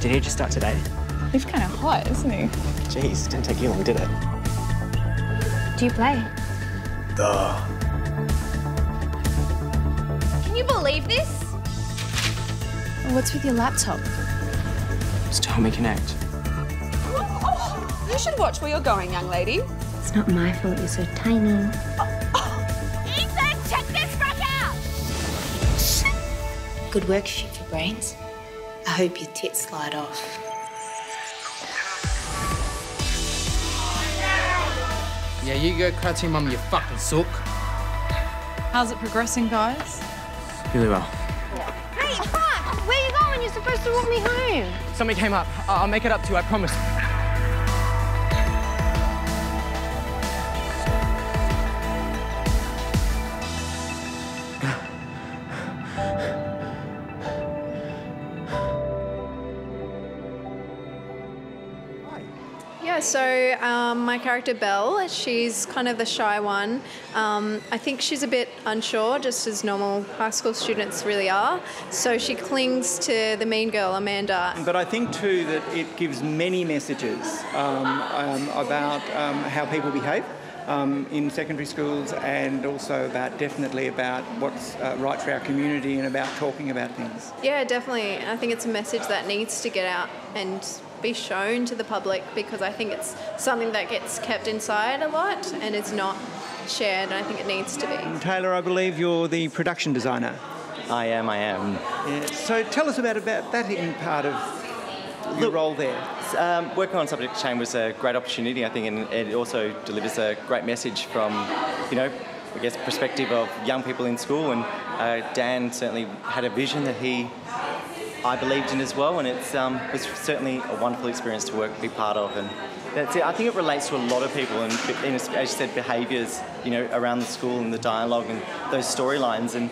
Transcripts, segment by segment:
Did he just start today? He's kind of hot, isn't he? Jeez, didn't take you long, did it? Do you play? Duh. Can you believe this? What's with your laptop? Just to help me connect. Oh, you should watch where you're going, young lady. It's not my fault you're so tiny. Ethan, check this rock out! Good work, shoot your brains. I hope your tits slide off. Yeah, you go cry to your mum, you fucking sook. How's it progressing, guys? Really well. Hey, fuck! Where are you going? You're supposed to walk me home. Something came up. I'll make it up to you, I promise. Yeah, so my character Belle, she's kind of the shy one. I think she's a bit unsure, just as normal high school students really are. So she clings to the mean girl, Amanda. But I think too that it gives many messages about how people behave in secondary schools, and also definitely about what's right for our community and about talking about things. Yeah, definitely. I think it's a message that needs to get out and be shown to the public, because I think it's something that gets kept inside a lot and is not shared, and I think it needs to be. Taylor, I believe you're the production designer. I am. Yeah. So tell us about that in part of your role there. Working on Subject Change was a great opportunity, I think, and it also delivers a great message from, I guess, perspective of young people in school, and Dan certainly had a vision that I believed in as well, and it was certainly a wonderful experience to be part of, and that's it. I think it relates to a lot of people, and as you said, behaviours, around the school and the dialogue and those storylines, and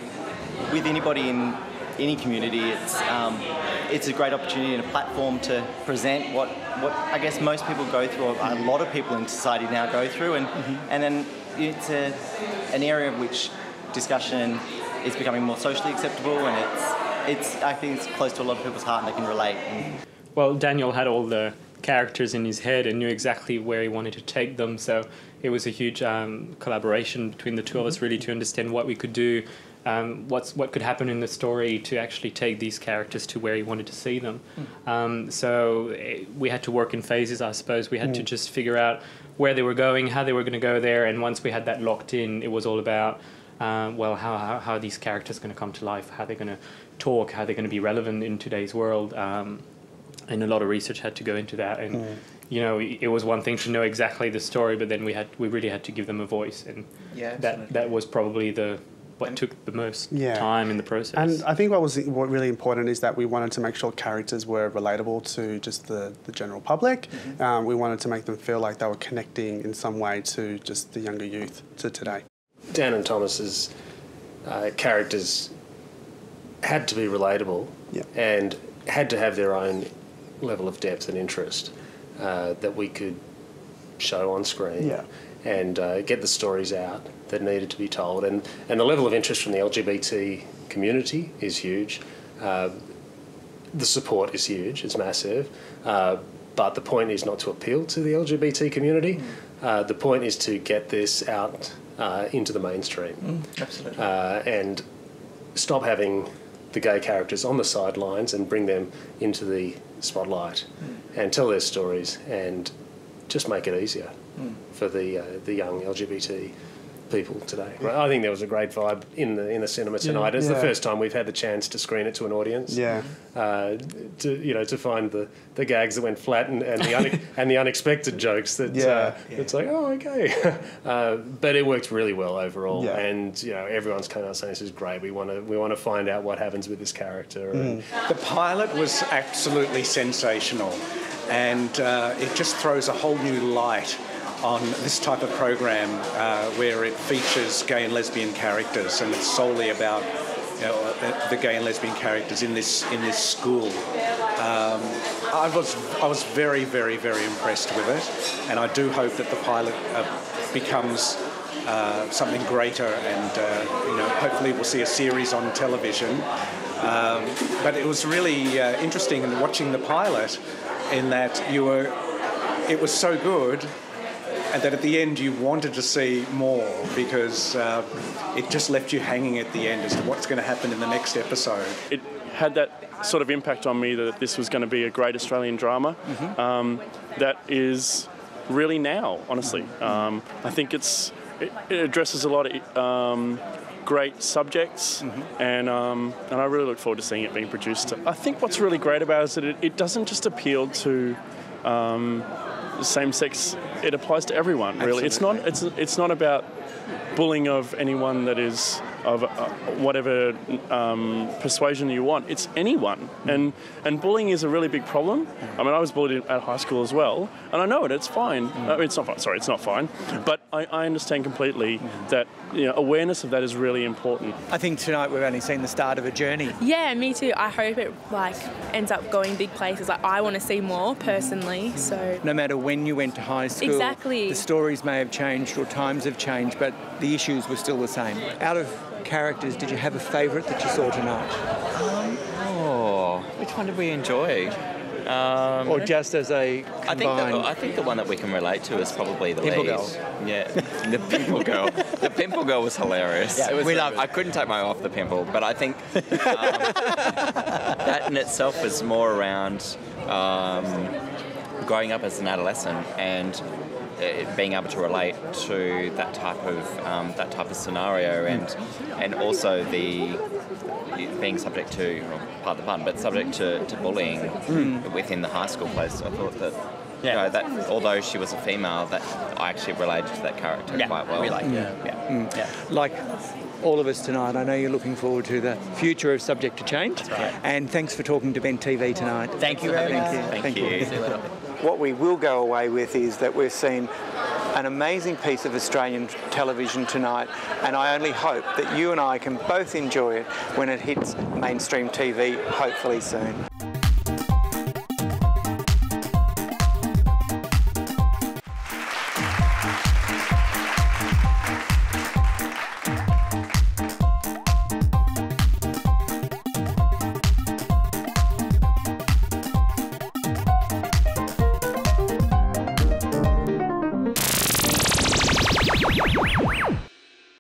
with anybody in any community, it's a great opportunity and a platform to present what I guess most people go through, or a lot of people in society now go through, and then it's an area of which discussion is becoming more socially acceptable, and I think it's close to a lot of people's heart and they can relate. Well, Daniel had all the characters in his head and knew exactly where he wanted to take them, so it was a huge collaboration between the two of us, really, to understand what we could do, what could happen in the story to actually take these characters to where he wanted to see them. So we had to work in phases, I suppose. We had to just figure out where they were going, how they were going to go there, and once we had that locked in, it was all about how are these characters going to come to life, how they're going to talk, how they're going to be relevant in today's world, and a lot of research had to go into that, and it was one thing to know exactly the story, but then we really had to give them a voice, and that was probably what took the most time in the process. And I think what really important is that we wanted to make sure characters were relatable to just the general public. We wanted to make them feel like they were connecting in some way to just the younger youth to today. Dan and Thomas's characters had to be relatable and had to have their own level of depth and interest that we could show on screen and get the stories out that needed to be told. And the level of interest from the LGBT community is huge. The support is huge, it's massive. But the point is not to appeal to the LGBT community. The point is to get this out into the mainstream. Absolutely. And stop having the gay characters on the sidelines and bring them into the spotlight and tell their stories and just make it easier for the young LGBT people today. I think there was a great vibe in the cinema tonight. It's the first time we've had the chance to screen it to an audience. To find the gags that went flat and the unexpected jokes that it's like, oh, okay. But it worked really well overall, and everyone's kind of saying this is great. We want to find out what happens with this character. The pilot was absolutely sensational, and it just throws a whole new light on this type of program where it features gay and lesbian characters, and it's solely about the gay and lesbian characters in this school. I was very, very, very impressed with it, and I do hope that the pilot becomes something greater, and hopefully we'll see a series on television. But it was really interesting in watching the pilot in that it was so good and that at the end you wanted to see more because it just left you hanging at the end as to what's going to happen in the next episode. It had that sort of impact on me that this was going to be a great Australian drama that is really now, honestly. I think it addresses a lot of great subjects, and I really look forward to seeing it being produced. I think what's really great about it is that it doesn't just appeal to same-sex. It applies to everyone, really. Absolutely. It's not about bullying of anyone that is of whatever persuasion you want. It's anyone, and bullying is a really big problem. I mean, I was bullied at high school as well, and I know it. It's fine. It's not fine. Sorry, it's not fine. But I understand completely that awareness of that is really important. I think tonight we've only seen the start of a journey. Yeah, me too. I hope it ends up going big places. I want to see more personally. So no matter when you went to high school, exactly, the stories may have changed or times have changed, but the issues were still the same. Out of characters, did you have a favourite that you saw tonight? Which one did we enjoy? Or just as a combined? I think the one that we can relate to is probably the Pimple lead. Girl. Yeah, the Pimple Girl. The Pimple Girl was hilarious. Yeah, we loved it. I couldn't take my eye off the pimple, but I think that in itself is more around growing up as an adolescent and being able to relate to that type of scenario, and also the being subject to, part of the fun, but subject to bullying within the high school place. I thought that that although she was a female, that I actually related to that character quite well. Like all of us tonight, I know you're looking forward to the future of Subject to Change. That's right. And thanks for talking to Ben TV tonight. Thank you very much. Thank you. See you later. What we will go away with is that we've seen an amazing piece of Australian television tonight, and I only hope that you and I can both enjoy it when it hits mainstream TV, hopefully soon.